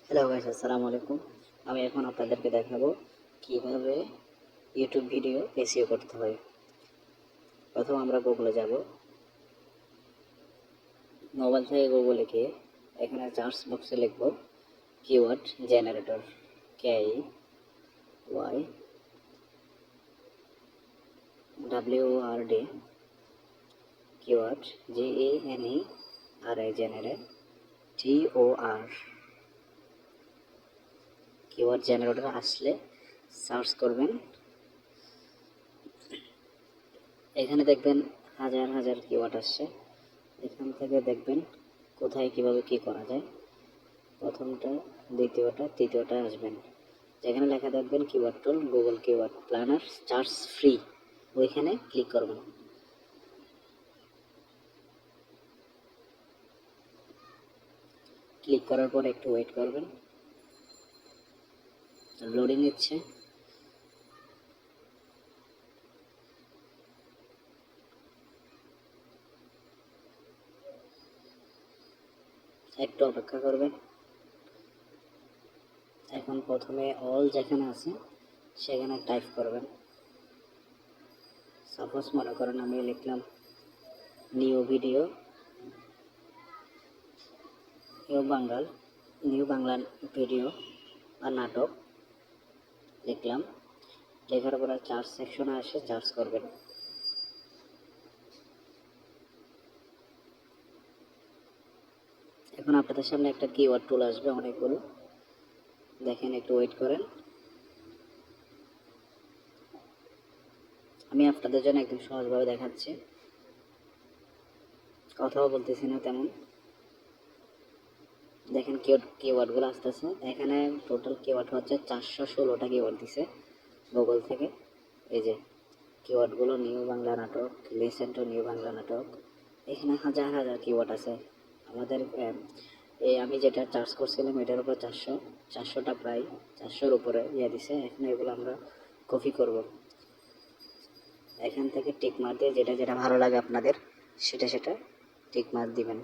Hello guys, আসসালামু আলাইকুম। আমি এখন আপনাদেরকে দেখাবো কিভাবে ইউটিউব ভিডিও এসইও করতে হয়। প্রথম আমরা গুগলে যাব। মোবাইল থেকে গুগলে গিয়ে এখানে সার্চ বক্সে লিখব keyword generator, KEYWORD, keyword GENERATOR, TOR। Keyword generator আসলে সার্চ করবেন। এখানে দেখবেন হাজার হাজার কিওয়ার্ড আসছে। এখান থেকে দেখবেন কোথায় কিভাবে কি করা যায়। প্রথমটা, দ্বিতীয়টা, তৃতীয়টা আসবেন। যেখানে লেখা দেখবেন keyword tool, Google keyword planner, search free, ওইখানে ক্লিক করবেন। ক্লিক করার পর একটু ওয়েট করবেন, লোডিং নিচ্ছে। একটু অপেক্ষা করবেন। এখন প্রথমে অল যেখানে আছে সেখানে টাইপ করবেন। সাপোজ মনে করেন আমি লিখলাম new video, new Bangla video বা নাটক লিখলাম। লেখার পরে সার্চ সেকশনে আসে সার্চ করবেন। এখন আপনাদের সামনে একটা কিওয়ার্ড টুল আসবে, অনেকগুলো। দেখেন, একটু ওয়েট করেন। আমি আপনাদের জন্য একদম সহজভাবে দেখাচ্ছি, কথাও বলতেছি না তেমন। দেখেন কিওয়ার্ডগুলো আসতেছে। এখানে টোটাল কিওয়ার্ড হচ্ছে 416টা কিওয়ার্ড দিছে গুগল থেকে। এই যে কিওয়ার্ডগুলো, নিউ বাংলা নাটক, লিসেন টু নিউ বাংলা নাটক, এখানে হাজার হাজার কিওয়ার্ড আছে। আমাদের এই আমি যেটা চার্জ করছিলাম এটার উপর 400টা প্রায় 400-র উপরে দিছে। এখন এগুলো আমরা কপি করব। এখান থেকে টিক মার দিয়ে যেটা যেটা ভালো লাগে আপনাদের সেটা সেটা টিক মার দিবেন,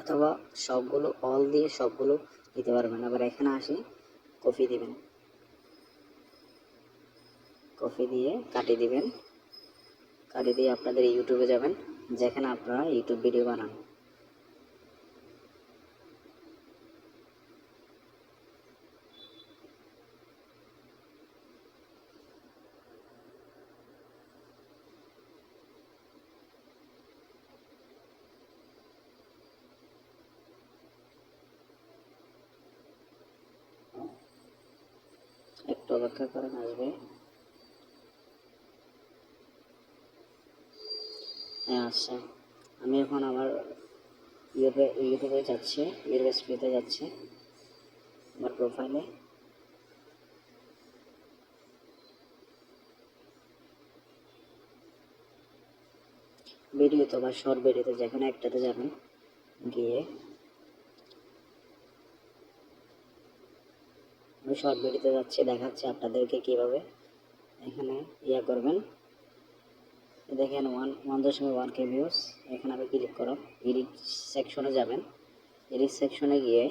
অথবা সবগুলো অল দিয়ে সবগুলো দিতে পারবেন। আবার এখানে আসি কপি দিবেন, কপি দিয়ে কাটিয়ে দিবেন। কাটিয়ে দিয়ে আপনাদের ইউটিউবে যাবেন, যেখানে আপনারা ইউটিউব ভিডিও বানান। একটু অপেক্ষা করেন, আসবে। হ্যাঁ, আচ্ছা। আমি এখন আমার ইউটিউবে যাচ্ছি, ইউএসপিতে যাচ্ছি, আমার প্রোফাইলে। ভিডিওতে বা শর্ট ভিডিওতে যেখানে একটাতে যাবেন, গিয়ে আমি শর্ট ভিডিওতে যাচ্ছি, দেখাচ্ছি আপনাদেরকে কিভাবে এখানে করবেন। দেখেন 1.1K ভিউজ। এখানে আমি ক্লিক করব, এডিট সেকশনে যাবেন। এডিট সেকশনে গিয়ে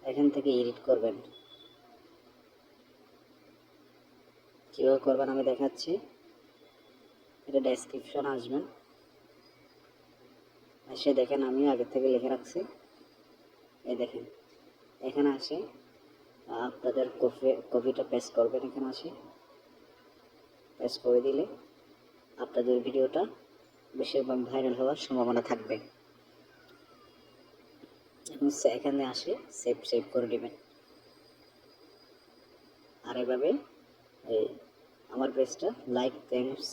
এখান থেকে এডিট করবেন। কীভাবে করবেন আমি দেখাচ্ছি। এটা ডেসক্রিপশন আসবেন, এসে দেখেন আমি আগে থেকে লিখে রাখছি। এই দেখেন, এখানে আসে আপনাদের কপিটা পেস্ট করবেন। এখানে আসে পেস্ট করে দিলে আপনাদের ভিডিওটা বেশিরভাগ ভাইরাল হওয়ার সম্ভাবনা থাকবে। এখন এখানে আসে সেভ করে নেবেন। আর এভাবে এই আমার পেজটা লাইক, থ্যাঙ্কস